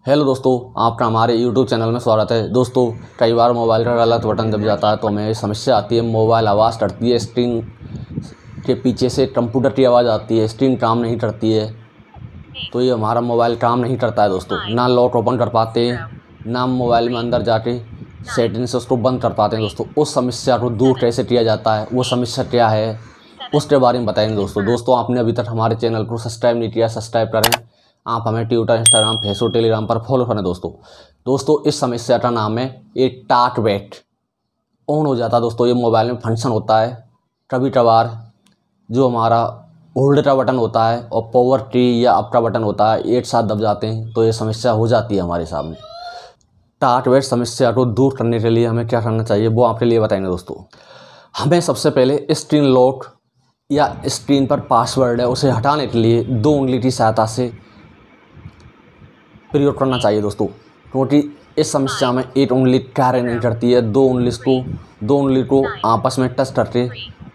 Hello दोस्तों, आपका हमारे YouTube चैनल में स्वागत है। दोस्तों, कई बार मोबाइल का गलत बटन दब जाता है तो हमें समस्या आती है, मोबाइल आवाज़ करती है, स्क्रीन के पीछे से कंप्यूटर की आवाज़ आती है, स्क्रीन काम नहीं करती है। तो ये हमारा मोबाइल काम नहीं करता है दोस्तों, ना लॉक ओपन कर पाते हैं, ना मोबाइल में अंदर जाके सेटिंग से उसको बंद कर पाते हैं। दोस्तों, उस समस्या को दूर कैसे किया जाता है, वो समस्या क्या है, उसके बारे में बताएंगे। दोस्तों आपने अभी तक हमारे चैनल को सब्सक्राइब नहीं किया, सब्सक्राइब करें। आप हमें ट्विटर, इंस्टाग्राम, फेसबुक, टेलीग्राम पर फॉलो करें। दोस्तों इस समस्या का नाम है एक टाट वेट ऑन हो जाता है। दोस्तों ये मोबाइल में फंक्शन होता है, कभी कभार जो हमारा होल्ड का बटन होता है और पावर की या अप का बटन होता है एक साथ दब जाते हैं, तो ये समस्या हो जाती है हमारे सामने। टाट वेट समस्या को दूर करने के लिए हमें क्या करना चाहिए वो आपके लिए बताएंगे। दोस्तों हमें सबसे पहले स्क्रीन लॉक या स्क्रीन पर पासवर्ड है उसे हटाने के लिए 2 उंगली की सहायता से प्रयोग करना चाहिए। दोस्तों क्योंकि इस समस्या में एक उंगली कार्य नहीं करती है, 2 उंगली को आपस में टच करके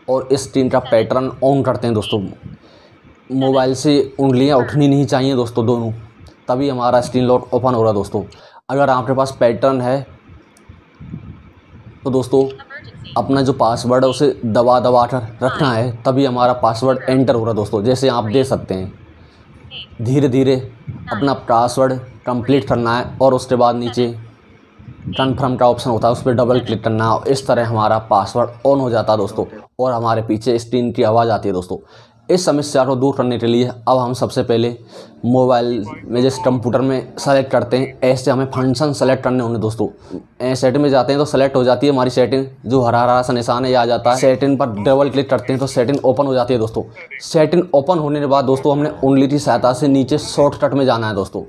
और इस स्क्रीन का पैटर्न ऑन करते हैं। दोस्तों मोबाइल से उंगलियां उठनी नहीं चाहिए दोस्तों दोनों, तभी हमारा स्क्रीन लॉक ओपन हो रहा है। दोस्तों अगर आपके पास पैटर्न है तो दोस्तों अपना जो पासवर्ड है उसे दबा कर रखना है, तभी हमारा पासवर्ड एंटर हो रहा है। दोस्तों जैसे आप देख सकते हैं, धीरे धीरे अपना पासवर्ड कंप्लीट करना है और उसके बाद नीचे कन्फर्म का ऑप्शन होता है, उस पर डबल क्लिक करना है। इस तरह हमारा पासवर्ड ऑन हो जाता है दोस्तों, और हमारे पीछे स्क्रीन की आवाज़ आती है। दोस्तों इस समस्या को दूर करने के लिए अब हम सबसे पहले मोबाइल में जैसे कंप्यूटर में सेलेक्ट करते हैं, ऐसे हमें फंक्शन सेलेक्ट करने होंगे। दोस्तों सेटिंग में जाते हैं तो सेलेक्ट हो जाती है हमारी सेटिंग, जो हरा हरा सा निशान है ये आ जाता है। सेटिंग पर डबल क्लिक करते हैं तो सेटिंग ओपन हो जाती है। दोस्तों सेटिंग ओपन होने के बाद दोस्तों हमने उंगली की सहायता से नीचे शॉर्टकट में जाना है। दोस्तों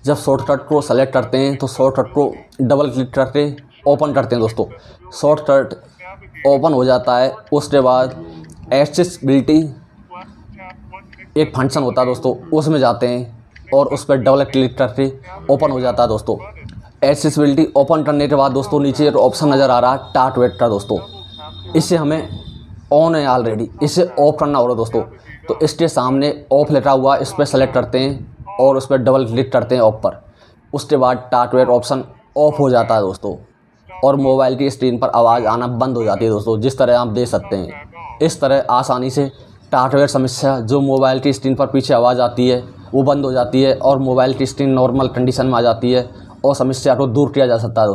जब शॉर्टकट को सेलेक्ट करते हैं तो शॉर्टकट को डबल क्लिक करके ओपन करते हैं। दोस्तों शॉर्टकट ओपन हो जाता है, उसके बाद एक्सेसिबिलिटी एक फंक्शन होता है दोस्तों, उसमें जाते हैं और उस पर डबल क्लिक करके ओपन हो जाता है। दोस्तों एक्सेसिबिलिटी ओपन करने के बाद दोस्तों नीचे एक ऑप्शन नज़र आ रहा है टाट वेट का। दोस्तों इसे हमें ऑन है ऑलरेडी, इसे ऑफ करना होगा। दोस्तों तो इसके सामने ऑफ लिखा हुआ इस पर सेलेक्ट करते हैं और उस पर डबल क्लिक करते हैं ऑफ पर, उसके बाद टाट वेट ऑप्शन ऑफ हो जाता है। दोस्तों और मोबाइल की स्क्रीन पर आवाज़ आना बंद हो जाती है। दोस्तों जिस तरह आप देख सकते हैं, इस तरह आसानी से टाट वेट समस्या, जो मोबाइल की स्क्रीन पर पीछे आवाज़ आती है वो बंद हो जाती है और मोबाइल की स्क्रीन नॉर्मल कंडीशन में आ जाती है और समस्या को दूर किया जा सकता है।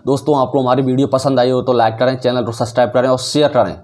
दोस्तों आपको हमारी वीडियो पसंद आई हो तो लाइक करें, चैनल को सब्सक्राइब करें और शेयर करें।